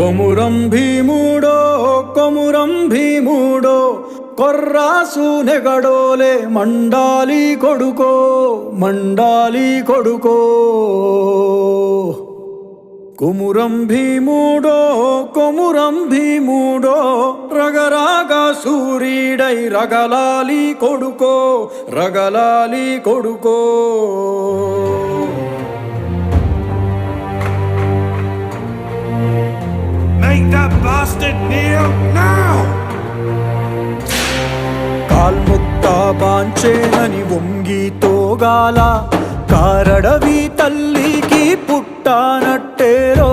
కొమురం భీముడో కొమురం భీముడో కొర్రాసు నెగడోలే మండాలి కొడుకో మండాలి కొడుకో కొమురం భీముడో కొమురం భీముడో రగరాగా సూరీడై రగలాలి కొడుకో రగలాలి కొడుకో Make that bastard kneel now! కాల్ముక్తా బాంచేనని వంగి తోగాల కారడవి తల్లికి పుట్టానట్టేరో